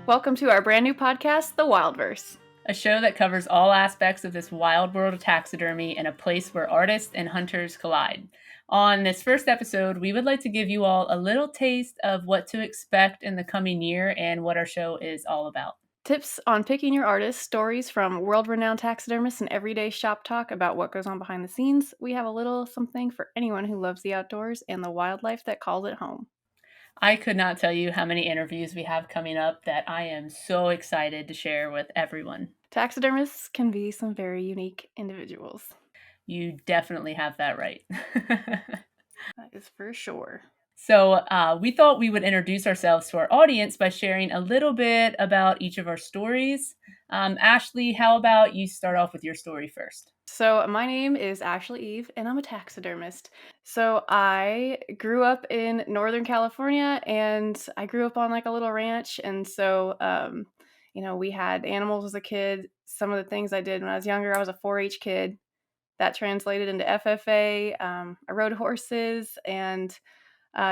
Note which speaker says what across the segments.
Speaker 1: Welcome to our brand new podcast, The Wildverse.
Speaker 2: A show that covers all aspects of this wild world of taxidermy in a place where artists and hunters collide. On this first episode, we would like to give you all a little taste of what to expect in the coming year and what our show is all about.
Speaker 1: Tips on picking your artist, stories from world-renowned taxidermists, and everyday shop talk about what goes on behind the scenes. We have a little something for anyone who loves the outdoors and the wildlife that calls it home.
Speaker 2: I could not tell you how many interviews we have coming up that I am so excited to share with everyone.
Speaker 1: Taxidermists can be some very unique individuals.
Speaker 2: You definitely have that right.
Speaker 1: That is for sure.
Speaker 2: So we thought we would introduce ourselves to our audience by sharing a little bit about each of our stories. Ashley, how about you start off with your story first?
Speaker 1: So my name is Ashley Eve, and I'm a taxidermist. So I grew up in Northern California, and I grew up on like a little ranch. And so, we had animals as a kid. Some of the things I did when I was younger, I was a 4-H kid. That translated into FFA. I rode horses and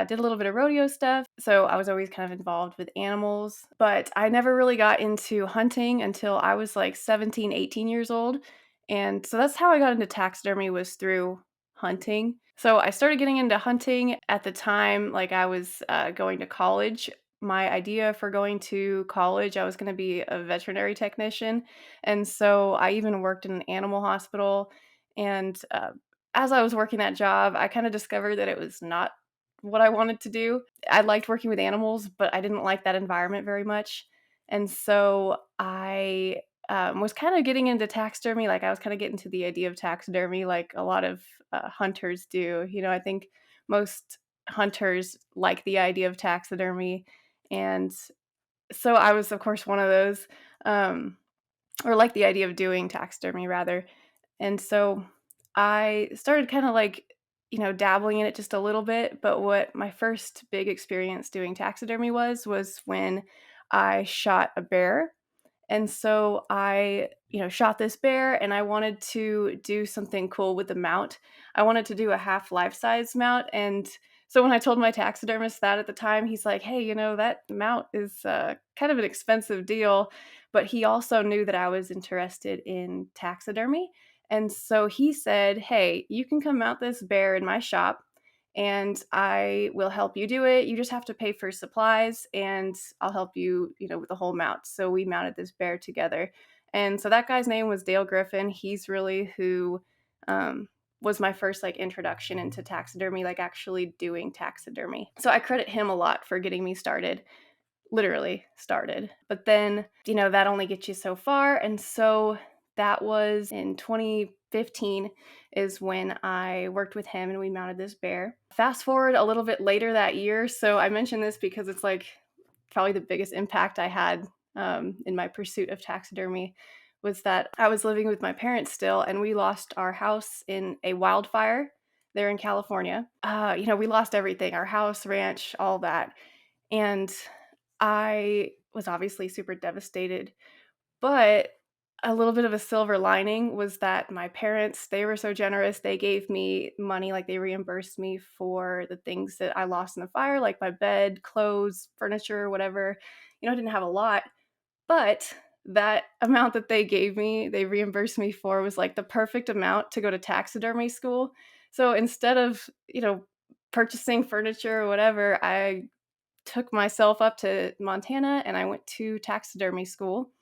Speaker 1: did a little bit of rodeo stuff. So I was always kind of involved with animals. But I never really got into hunting until I was like 17, 18 years old. And so that's how I got into taxidermy, was through hunting. So I started getting into hunting at the time, like I was going to college. My idea for going to college, I was going to be a veterinary technician. And so I even worked in an animal hospital. And as I was working that job, I kind of discovered that it was not what I wanted to do. I liked working with animals, but I didn't like that environment very much. And so I was kind of getting into taxidermy. Like I was kind of getting to the idea of taxidermy, like a lot of hunters do. I think most hunters like the idea of taxidermy. And so I was, of course, one of those, or like the idea of doing taxidermy rather. And so I started kind of like, dabbling in it just a little bit. But what my first big experience doing taxidermy was when I shot a bear. And so I, shot this bear, and I wanted to do something cool with the mount. I wanted to do a half life size mount. And so when I told my taxidermist that at the time, he's like, hey, that mount is kind of an expensive deal. But he also knew that I was interested in taxidermy. And so he said, hey, you can come mount this bear in my shop, and I will help you do it. You just have to pay for supplies, and I'll help you, with the whole mount. So we mounted this bear together. And so that guy's name was Dale Griffin. He's really who was my first like introduction into taxidermy, like actually doing taxidermy. So I credit him a lot for getting me started, literally started. But then, that only gets you so far. And so that was in 2015 is when I worked with him and we mounted this bear. Fast forward a little bit later that year. So I mention this because it's like probably the biggest impact I had in my pursuit of taxidermy was that I was living with my parents still, and we lost our house in a wildfire there in California. We lost everything, our house, ranch, all that. And I was obviously super devastated, but a little bit of a silver lining was that my parents, they were so generous. They gave me money, like they reimbursed me for the things that I lost in the fire, like my bed, clothes, furniture, whatever. I didn't have a lot, but that amount that they gave me, they reimbursed me for, was like the perfect amount to go to taxidermy school. So instead of, purchasing furniture or whatever, I took myself up to Montana and I went to taxidermy school.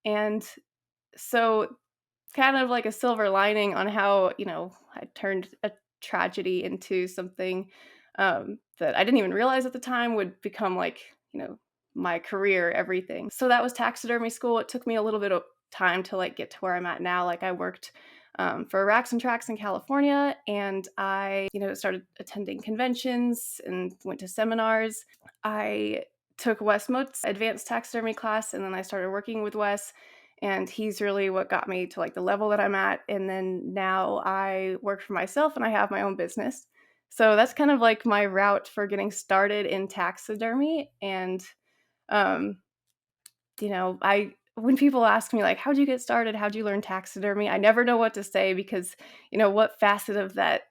Speaker 1: And so kind of like a silver lining on how, I turned a tragedy into something that I didn't even realize at the time would become like, my career, everything. So that was taxidermy school. It took me a little bit of time to like get to where I'm at now. Like I worked for Racks and Tracks in California, and I, started attending conventions and went to seminars. I took Wes Mote's advanced taxidermy class, and then I started working with Wes, and he's really what got me to like the level that I'm at. And then now I work for myself and I have my own business. So that's kind of like my route for getting started in taxidermy. And um, when people ask me like, how'd you get started? How'd you learn taxidermy? I never know what to say because, what facet of that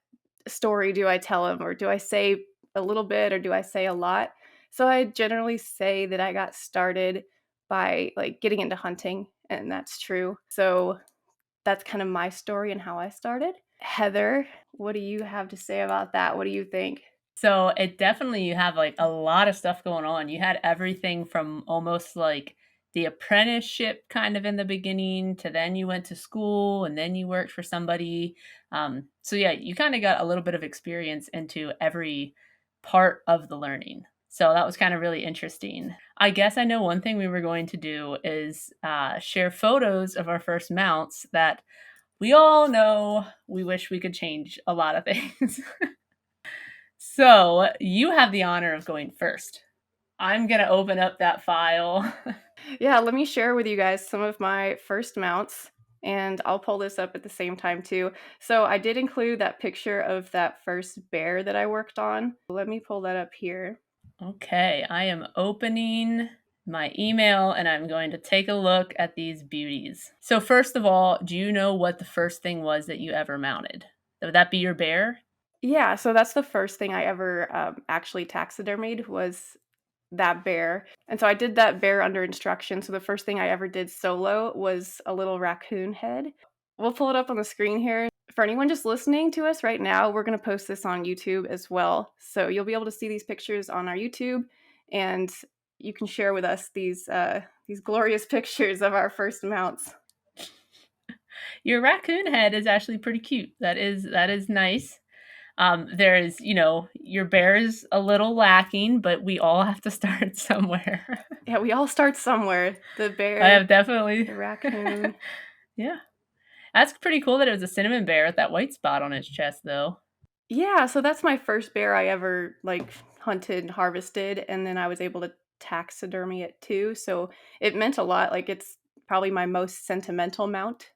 Speaker 1: story do I tell them? Or do I say a little bit or do I say a lot? So I generally say that I got started by like getting into hunting, and that's true. So that's kind of my story and how I started. Heather, what do you have to say about that? What do you think?
Speaker 2: So it definitely you have like a lot of stuff going on. You had everything from almost like the apprenticeship kind of in the beginning to then you went to school and then you worked for somebody. So yeah, you kind of got a little bit of experience into every part of the learning. So that was kind of really interesting. I guess I know one thing we were going to do is share photos of our first mounts that we all know we wish we could change a lot of things. So you have the honor of going first. I'm going to open up that file.
Speaker 1: Yeah, let me share with you guys some of my first mounts, and I'll pull this up at the same time too. So I did include that picture of that first bear that I worked on. Let me pull that up here.
Speaker 2: Okay, I am opening my email and I'm going to take a look at these beauties. So, first of all, do you know what the first thing was that you ever mounted? Would that be your bear?
Speaker 1: Yeah, so that's the first thing I ever actually taxidermied was that bear. And so I did that bear under instruction. So the first thing I ever did solo was a little raccoon head. We'll pull it up on the screen here. For anyone just listening to us right now, we're going to post this on YouTube as well. So you'll be able to see these pictures on our YouTube, and you can share with us these glorious pictures of our first mounts.
Speaker 2: Your raccoon head is actually pretty cute. That is nice. There's, your bear is a little lacking, but we all have to start somewhere.
Speaker 1: Yeah, we all start somewhere. The
Speaker 2: I
Speaker 1: bear,
Speaker 2: have definitely.
Speaker 1: the raccoon.
Speaker 2: Yeah. That's pretty cool that it was a cinnamon bear with that white spot on its chest, though.
Speaker 1: Yeah, so that's my first bear I ever like hunted and harvested, and then I was able to taxidermy it too. So it meant a lot. Like it's probably my most sentimental mount,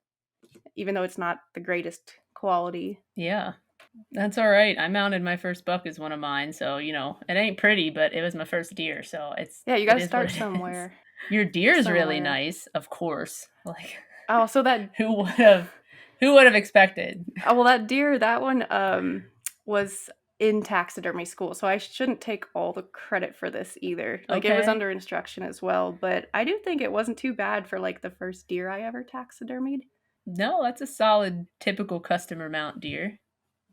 Speaker 1: even though it's not the greatest quality.
Speaker 2: Yeah. That's all right. I mounted my first buck as one of mine, so it ain't pretty, but it was my first deer, so
Speaker 1: Yeah, you got
Speaker 2: it
Speaker 1: to
Speaker 2: is what
Speaker 1: start
Speaker 2: it is.
Speaker 1: somewhere.
Speaker 2: Your deer's really
Speaker 1: Somewhere.
Speaker 2: nice, of course. Like
Speaker 1: Oh, so that
Speaker 2: who would have who would have expected?
Speaker 1: well that deer, that one was in taxidermy school. So I shouldn't take all the credit for this either. Like it was
Speaker 2: Okay.
Speaker 1: under instruction as well, but I do think it wasn't too bad for like the first deer I ever taxidermied.
Speaker 2: No, that's a solid typical customer mount deer.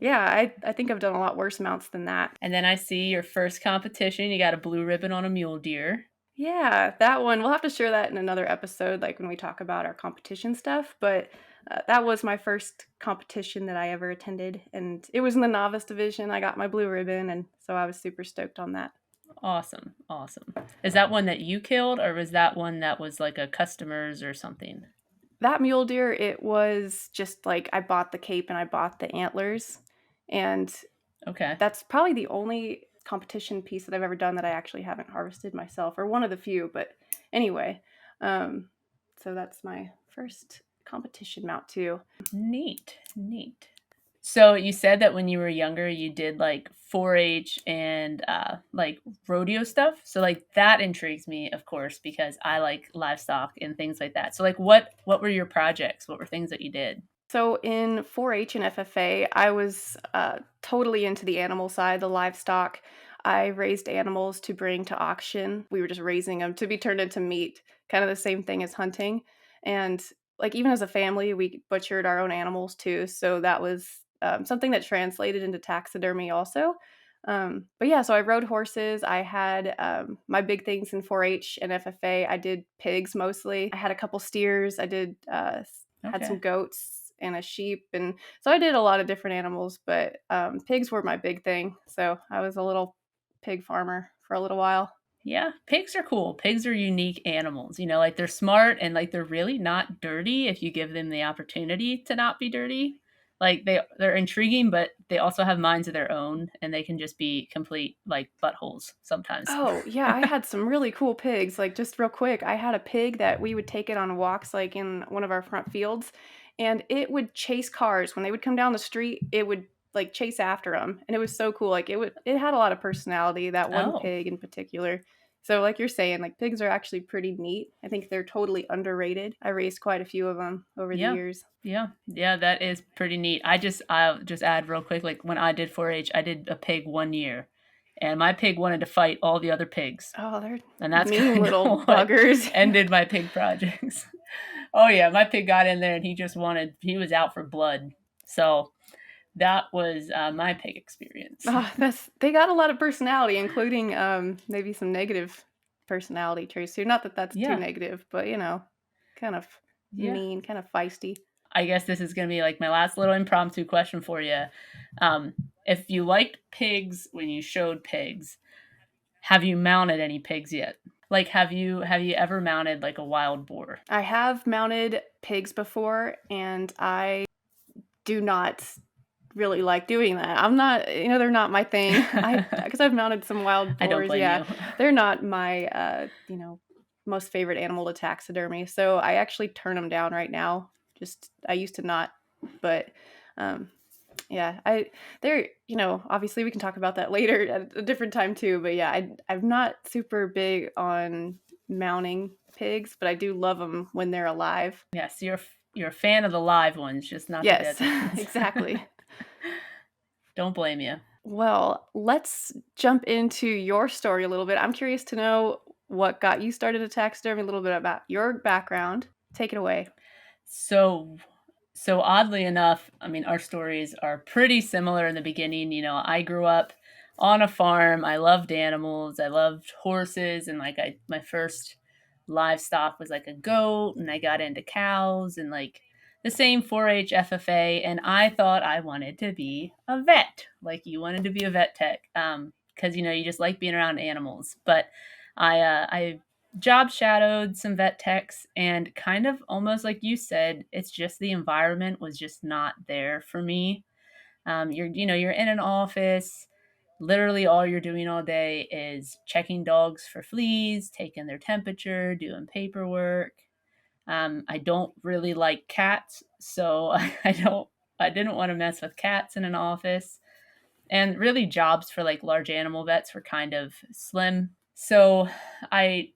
Speaker 1: Yeah, I think I've done a lot worse mounts than that.
Speaker 2: And then I see your first competition, you got a blue ribbon on a mule deer.
Speaker 1: Yeah, that one, we'll have to share that in another episode, like when we talk about our competition stuff. But that was my first competition that I ever attended, and it was in the novice division. I got my blue ribbon, and so I was super stoked on that.
Speaker 2: Awesome. Awesome. Is that one that you killed or was that one that was like a customer's or something?
Speaker 1: That mule deer, it was just like I bought the cape and I bought the antlers, and
Speaker 2: Okay.
Speaker 1: that's probably the only competition piece that I've ever done that I actually haven't harvested myself, or one of the few. But anyway, um, so that's my first competition mount too.
Speaker 2: Neat. Neat. So you said that when you were younger, you did like 4-H and like rodeo stuff. So like that intrigues me, of course, because I like livestock and things like that. So like what were your projects? What were things that you did?
Speaker 1: So in 4-H and FFA, I was totally into the animal side, the livestock. I raised animals to bring to auction. We were just raising them to be turned into meat, kind of the same thing as hunting. And like even as a family, we butchered our own animals too. So that was something that translated into taxidermy also. But yeah, so I rode horses. I had my big things in 4-H and FFA. I did pigs mostly. I had a couple steers. I did had some
Speaker 2: Okay.
Speaker 1: goats and a sheep, and so I did a lot of different animals. But pigs were my big thing. So I was a little pig farmer for a little while.
Speaker 2: Yeah, pigs are cool. Pigs are unique animals. Like they're smart and like they're really not dirty if you give them the opportunity to not be dirty. Like they're intriguing, but they also have minds of their own and they can just be complete like buttholes sometimes.
Speaker 1: Oh, yeah, I had some really cool pigs. Like, just real quick, I had a pig that we would take it on walks, like, in one of our front fields, and it would chase cars. When they would come down the street, it would, like, chase after them, and it was so cool. Like, it had a lot of personality, that one
Speaker 2: Oh,
Speaker 1: pig in particular. So, like you're saying, like, pigs are actually pretty neat. I think they're totally underrated. I raised quite a few of them over the
Speaker 2: yeah.
Speaker 1: years.
Speaker 2: Yeah. Yeah, that is pretty neat. I'll just add real quick like when I did 4-H, I did a pig 1 year. and my pig wanted to fight all the other pigs.
Speaker 1: Oh, they're
Speaker 2: And that's
Speaker 1: mean
Speaker 2: kind of
Speaker 1: little
Speaker 2: what
Speaker 1: buggers.
Speaker 2: ended my pig projects. Oh yeah, my pig got in there and he was out for blood. So that was my pig experience.
Speaker 1: Oh, they got a lot of personality, including maybe some negative personality traits too. Not that that's too
Speaker 2: Yeah,
Speaker 1: negative, but kind of
Speaker 2: yeah.
Speaker 1: mean, kind of feisty.
Speaker 2: I guess this is going to be like my last little impromptu question for you. If you liked pigs when you showed pigs, have you mounted any pigs yet? Like, have you ever mounted like a wild boar?
Speaker 1: I have mounted pigs before, and I do not really like doing that. I'm not, they're not my thing. Because I've mounted some wild
Speaker 2: I don't
Speaker 1: boars.
Speaker 2: blame
Speaker 1: Yeah,
Speaker 2: you.
Speaker 1: they're not my, most favorite animal to taxidermy. So I actually turn them down right now. Just I used to not, but um, yeah, they're obviously we can talk about that later at a different time too. But yeah, I'm not super big on mounting pigs, but I do love them when they're alive.
Speaker 2: Yes, you're a fan of the live ones, just not the dead
Speaker 1: Yes,
Speaker 2: ones.
Speaker 1: exactly.
Speaker 2: Don't blame you.
Speaker 1: Well, let's jump into your story a little bit. I'm curious to know what got you started at taxidermy, a little bit about your background. Take it away.
Speaker 2: So so oddly enough, I mean, our stories are pretty similar in the beginning. I grew up on a farm. I loved animals. I loved horses, and like my first livestock was like a goat, and I got into cows and like the same 4-H FFA, and I thought I wanted to be a vet, like you wanted to be a vet tech, because you just like being around animals. But I job shadowed some vet techs, and kind of almost like you said, it's just the environment was just not there for me. You're in an office. Literally, all you're doing all day is checking dogs for fleas, taking their temperature, doing paperwork. I don't really like cats, so I didn't want to mess with cats in an office. And really, jobs for like large animal vets were kind of slim. So I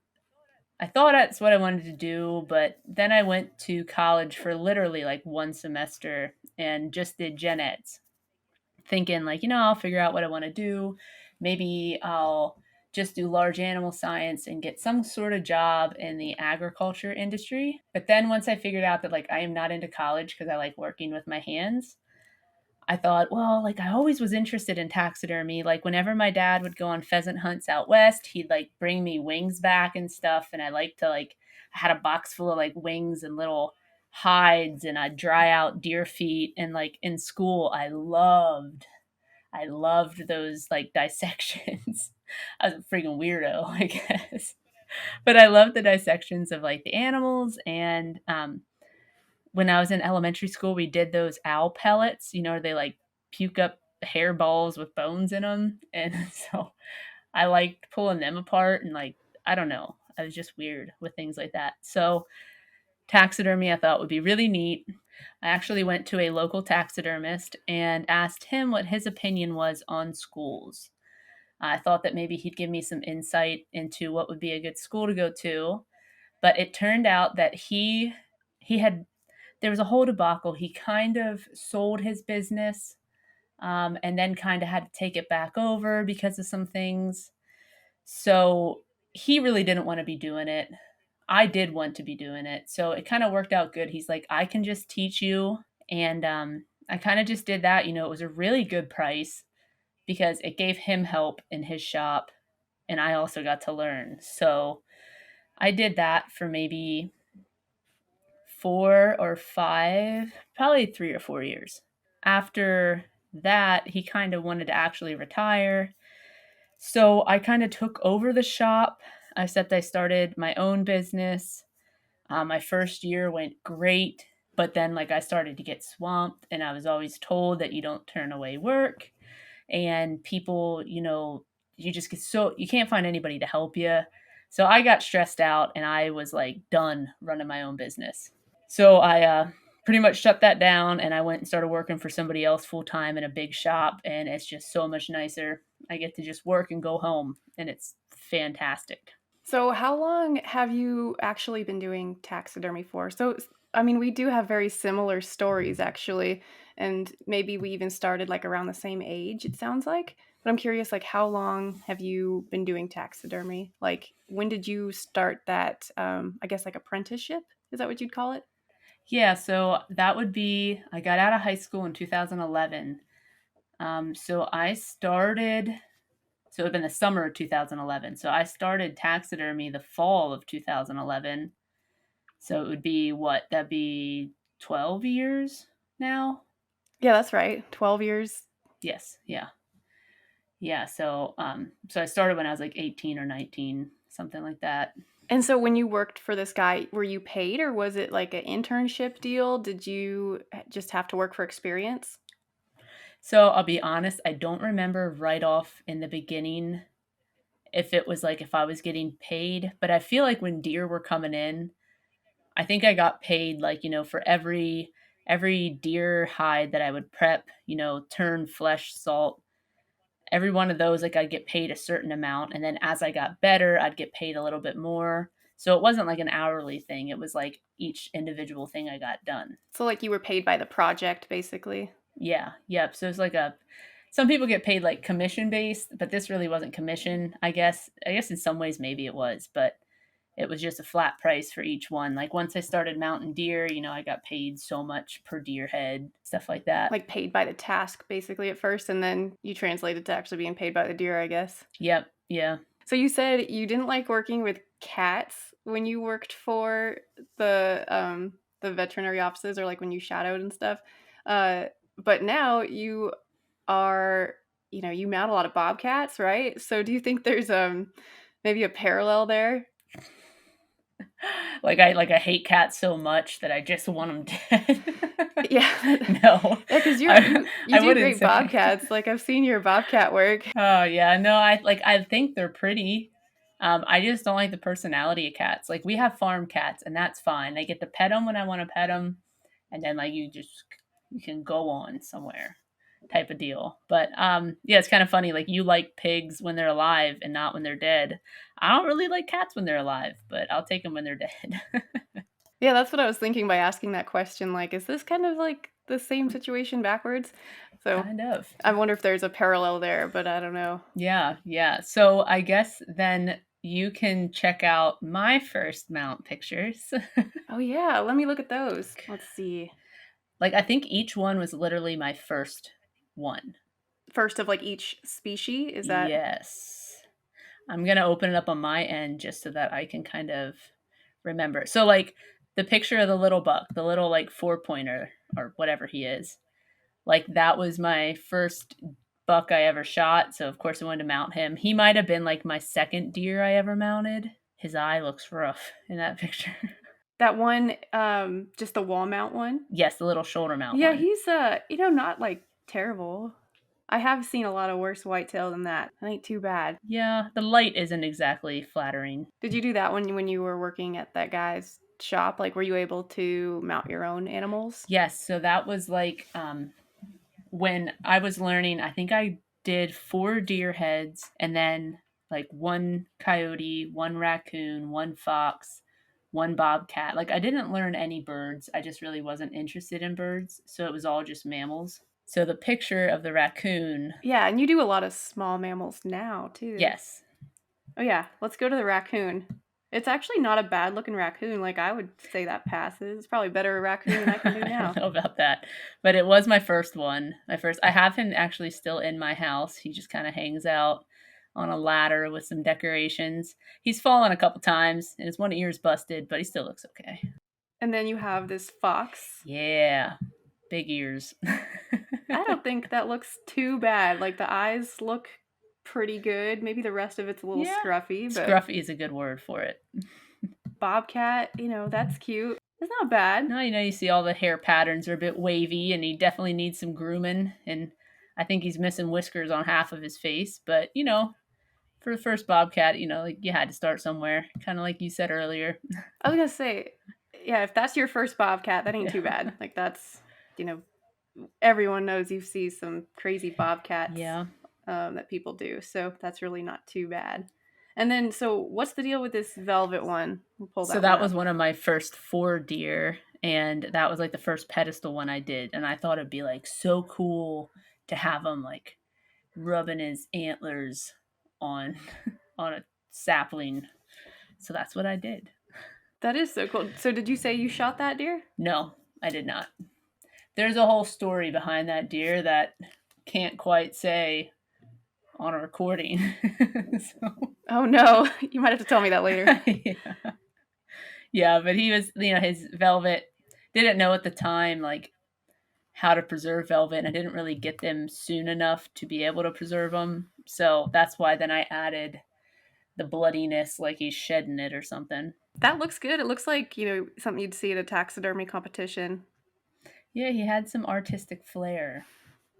Speaker 2: I thought that's what I wanted to do, but then I went to college for literally like one semester and just did gen eds, thinking like, I'll figure out what I want to do. Maybe I'll just do large animal science and get some sort of job in the agriculture industry. But then once I figured out that like I am not into college because I like working with my hands, I thought, well, like I always was interested in taxidermy. Like whenever my dad would go on pheasant hunts out west, he'd like bring me wings back and stuff. And I like to like, I had a box full of like wings and little hides, and I'd dry out deer feet. And like in school, I loved those like dissections. I was a freaking weirdo, I guess. But I loved the dissections of like the animals. And when I was in elementary school, we did those owl pellets, they like puke up hairballs with bones in them. And so I liked pulling them apart, and like, I don't know, I was just weird with things like that. So taxidermy I thought would be really neat. I actually went to a local taxidermist and asked him what his opinion was on schools. I thought that maybe he'd give me some insight into what would be a good school to go to, but it turned out that he had there was a whole debacle. He kind of sold his business, and then kind of had to take it back over because of some things. So he really didn't want to be doing it. I did want to be doing it. So it kind of worked out good. He's like, I can just teach you. And I kind of just did that. It was a really good price because it gave him help in his shop. And I also got to learn. So I did that for maybe 4 or 5, probably 3 or 4 years. After that, he kind of wanted to actually retire. So I kind of took over the shop, except I started my own business. My first year went great, but then like I started to get swamped, and I was always told that you don't turn away work, and people, you just get you can't find anybody to help you. So I got stressed out, and I was like done running my own business. So I pretty much shut that down, and I went and started working for somebody else full time in a big shop, and it's just so much nicer. I get to just work and go home, and it's fantastic.
Speaker 1: So, how long have you actually been doing taxidermy for? So, I mean, we do have very similar stories, actually. and maybe we even started like around the same age, it sounds like. But I'm curious, like, how long have you been doing taxidermy? Like, when did you start that, I guess, like apprenticeship? Is that what you'd call it?
Speaker 2: Yeah, so that would be, I got out of high school in 2011. So I started, so it would have been the summer of 2011. So I started taxidermy the fall of 2011. So it would be what? That'd be 12 years now?
Speaker 1: Yeah, that's right. 12 years.
Speaker 2: Yes, yeah. Yeah, so I started when I was like 18 or 19, something like that.
Speaker 1: And so when you worked for this guy, were you paid or was it like an internship deal? Did you just have to work for experience?
Speaker 2: So I'll be honest, I don't remember right off in the beginning if it was like if I was getting paid, but I feel like when deer were coming in, I think I got paid like, for every deer hide that I would prep, turn flesh, salt, every one of those, like I'd get paid a certain amount. And then as I got better, I'd get paid a little bit more. So it wasn't like an hourly thing. It was like each individual thing I got done.
Speaker 1: So like you were paid by the project basically.
Speaker 2: Yeah. Yep. So it's like some people get paid like commission based, but this really wasn't commission, I guess. I guess in some ways maybe it was, but it was just a flat price for each one. Like once I started mounting deer, I got paid so much per deer head, stuff like that.
Speaker 1: Like paid by the task basically at first, and then you translated to actually being paid by the deer, I guess.
Speaker 2: Yep. Yeah.
Speaker 1: So you said you didn't like working with cats when you worked for the veterinary offices, or like when you shadowed and stuff. Uh, but now you are, you mount a lot of bobcats, right? So do you think there's maybe a parallel there?
Speaker 2: Like I hate cats so much that I just want them dead.
Speaker 1: Yeah.
Speaker 2: No,
Speaker 1: Yeah, because you
Speaker 2: I
Speaker 1: do
Speaker 2: wouldn't
Speaker 1: great
Speaker 2: say.
Speaker 1: bobcats. Like I've seen your bobcat work.
Speaker 2: Oh yeah, no, I think they're pretty. I just don't like the personality of cats. Like we have farm cats, and that's fine. I get to pet them when I want to pet them, and then like you can go on somewhere, type of deal. But yeah, it's kind of funny. Like you like pigs when they're alive and not when they're dead. I don't really like cats when they're alive, but I'll take them when they're dead.
Speaker 1: Yeah, that's what I was thinking by asking that question. Like, is this kind of like the same situation backwards? So
Speaker 2: Kind of.
Speaker 1: I wonder if there's a parallel there, but I don't know.
Speaker 2: Yeah, yeah. So I guess then you can check out my first mount pictures.
Speaker 1: Oh yeah, let me look at those. Let's see.
Speaker 2: Like I think each one was literally my first one.
Speaker 1: First of like each species, is that?
Speaker 2: Yes. I'm going to open it up on my end just so that I can kind of remember. So like the picture of the little buck, the little like four pointer or whatever he is. Like that was my first buck I ever shot, so of course I wanted to mount him. He might have been like my second deer I ever mounted. His eye looks rough in that picture.
Speaker 1: That one, just the wall mount one?
Speaker 2: Yes, the little shoulder mount
Speaker 1: Yeah,
Speaker 2: one.
Speaker 1: he's not like terrible. I have seen a lot of worse whitetail than that. That ain't too bad.
Speaker 2: Yeah, the light isn't exactly flattering.
Speaker 1: Did you do that when you were working at that guy's shop? Like, were you able to mount your own animals?
Speaker 2: Yes, so that was like when I was learning, I think I did 4 deer heads and then like 1 coyote, 1 raccoon, 1 fox, 1 bobcat. Like I didn't learn any birds. I just really wasn't interested in birds, so it was all just mammals. So the picture of the raccoon,
Speaker 1: Yeah, and you do a lot of small mammals now too.
Speaker 2: yes.
Speaker 1: Oh yeah, let's go to the raccoon. It's actually not a bad looking raccoon. Like I would say that passes. It's probably better raccoon than I can do
Speaker 2: I don't
Speaker 1: now.
Speaker 2: know about that, but it was my first one. My first. I have him actually still in my house. He just kind of hangs out on a ladder with some decorations. He's fallen a couple times and his one ear's busted, but he still looks okay.
Speaker 1: And then you have this fox.
Speaker 2: Yeah, big ears.
Speaker 1: I don't think that looks too bad. Like the eyes look pretty good. Maybe the rest of it's a little
Speaker 2: Yeah,
Speaker 1: scruffy, but
Speaker 2: scruffy is a good word for it.
Speaker 1: bobcat, that's cute. It's not bad.
Speaker 2: No, you see all the hair patterns are a bit wavy, and he definitely needs some grooming. And I think he's missing whiskers on half of his face. But for the first bobcat, like you had to start somewhere, kind of like you said earlier.
Speaker 1: I was gonna say, yeah, if that's your first bobcat, that ain't too
Speaker 2: Yeah.
Speaker 1: bad. Like that's, everyone knows you see some crazy bobcats
Speaker 2: Yeah.
Speaker 1: that people do, so that's really not too bad. And then, so what's the deal with this velvet one? We'll pull
Speaker 2: So
Speaker 1: that one
Speaker 2: that
Speaker 1: up.
Speaker 2: was one of my first 4 deer, and that was like the first pedestal one I did, and I thought it'd be like so cool to have him like rubbing his antlers on on a sapling. So that's what I did.
Speaker 1: That is so cool. So did you say you shot that deer?
Speaker 2: No, I did not. There's a whole story behind that deer that can't quite say on a recording. So
Speaker 1: Oh no, you might have to tell me that later.
Speaker 2: yeah. Yeah, but he was, his velvet, didn't know at the time like how to preserve velvet, and I didn't really get them soon enough to be able to preserve them. So that's why then I added the bloodiness, like he's shedding it or something.
Speaker 1: That looks good. It looks like, something you'd see at a taxidermy competition.
Speaker 2: Yeah, he had some artistic flair.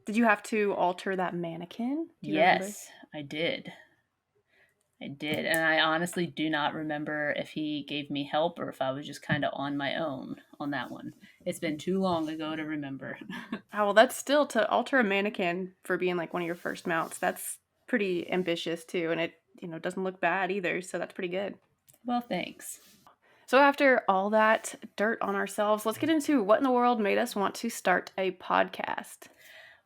Speaker 1: Did you have to alter that mannequin? Do you remember?
Speaker 2: Yes, I did. I did. And I honestly do not remember if he gave me help or if I was just kind of on my own on that one. It's been too long ago to remember.
Speaker 1: Oh, well, that's still to alter a mannequin for being like one of your first mounts. That's pretty ambitious too, and it, doesn't look bad either, so that's pretty good.
Speaker 2: Well, thanks.
Speaker 1: So after all that dirt on ourselves, let's get into what in the world made us want to start a podcast.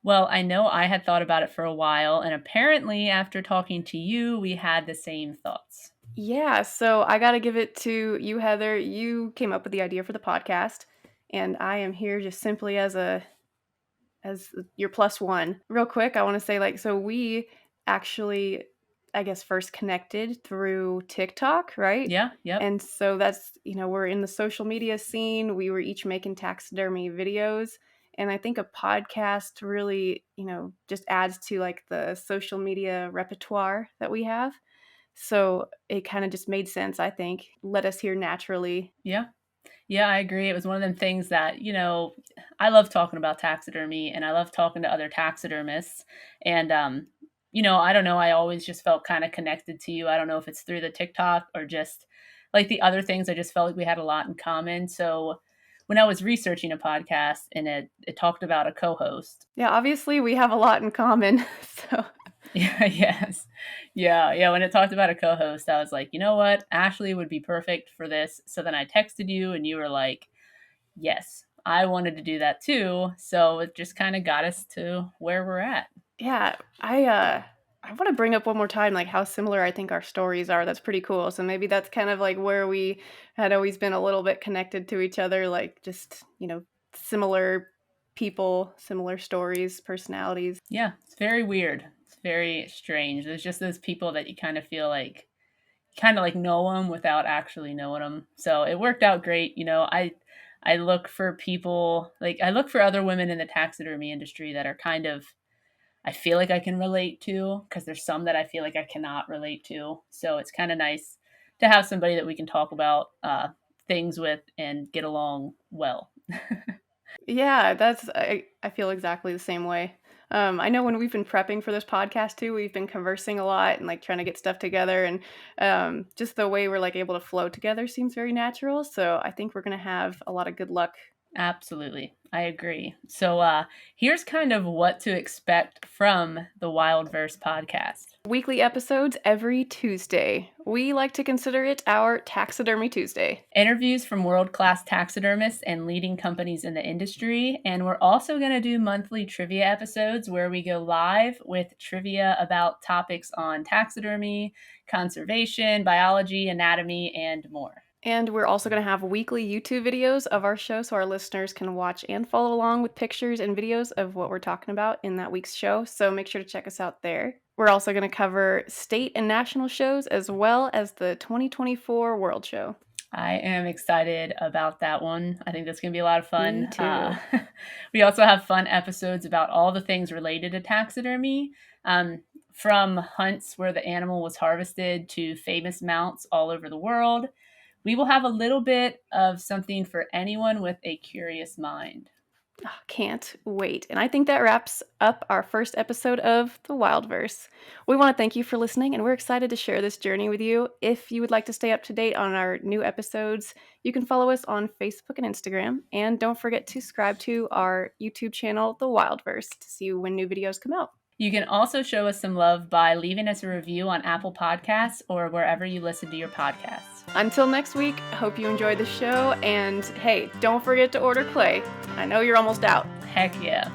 Speaker 2: Well, I know I had thought about it for a while, and apparently after talking to you, we had the same thoughts.
Speaker 1: Yeah, so I got to give it to you, Heather. You came up with the idea for the podcast, and I am here just simply as your plus one. Real quick, I want to say so we actually, I guess, first connected through TikTok, right?
Speaker 2: Yeah, yep.
Speaker 1: And so that's, we're in the social media scene. We were each making taxidermy videos. And I think a podcast really, just adds to like the social media repertoire that we have. So it kind of just made sense, I think. Let us hear naturally.
Speaker 2: Yeah. Yeah, I agree. It was one of them things that, I love talking about taxidermy and I love talking to other taxidermists. And, I don't know. I always just felt kind of connected to you. I don't know if it's through the TikTok or just like the other things. I just felt like we had a lot in common. So when I was researching a podcast and it talked about a co-host.
Speaker 1: Yeah, obviously we have a lot in common. So
Speaker 2: Yeah, yes. Yeah. When it talked about a co-host, I was like, you know what? Ashley would be perfect for this. So then I texted you and you were like, yes, I wanted to do that too. So it just kind of got us to where we're at.
Speaker 1: yeah, I want to bring up one more time like how similar I think our stories are. That's pretty cool. So maybe that's kind of like where we had always been a little bit connected to each other, like just, similar people, similar stories, personalities.
Speaker 2: Yeah, it's very weird. It's very strange. There's just those people that you kind of feel like know them without actually knowing them. So it worked out great. I look for people like I look for other women in the taxidermy industry that are kind of I feel like I can relate to because there's some that I feel like I cannot relate to. So it's kind of nice to have somebody that we can talk about things with and get along well.
Speaker 1: Yeah, I feel exactly the same way. I know when we've been prepping for this podcast too, we've been conversing a lot and like trying to get stuff together, and just the way we're like able to flow together seems very natural. So I think we're gonna have a lot of good luck.
Speaker 2: Absolutely. I agree. So here's kind of what to expect from the Wildverse podcast.
Speaker 1: Weekly episodes every Tuesday. We like to consider it our Taxidermy Tuesday.
Speaker 2: Interviews from world-class taxidermists and leading companies in the industry. And we're also going to do monthly trivia episodes where we go live with trivia about topics on taxidermy, conservation, biology, anatomy, and more.
Speaker 1: And we're also going to have weekly YouTube videos of our show so our listeners can watch and follow along with pictures and videos of what we're talking about in that week's show. So make sure to check us out there. We're also going to cover state and national shows as well as the 2024 World Show.
Speaker 2: I am excited about that one. I think that's going to be a lot of fun.
Speaker 1: Me too.
Speaker 2: We also have fun episodes about all the things related to taxidermy, from hunts where the animal was harvested to famous mounts all over the world. We will have a little bit of something for anyone with a curious mind.
Speaker 1: Oh, can't wait. And I think that wraps up our first episode of the Wildverse. We want to thank you for listening, and we're excited to share this journey with you. If you would like to stay up to date on our new episodes, you can follow us on Facebook and Instagram. And don't forget to subscribe to our YouTube channel, The Wildverse, to see when new videos come out.
Speaker 2: You can also show us some love by leaving us a review on Apple Podcasts or wherever you listen to your podcasts.
Speaker 1: Until next week, hope you enjoyed the show, and hey, don't forget to order clay. I know you're almost out.
Speaker 2: Heck yeah.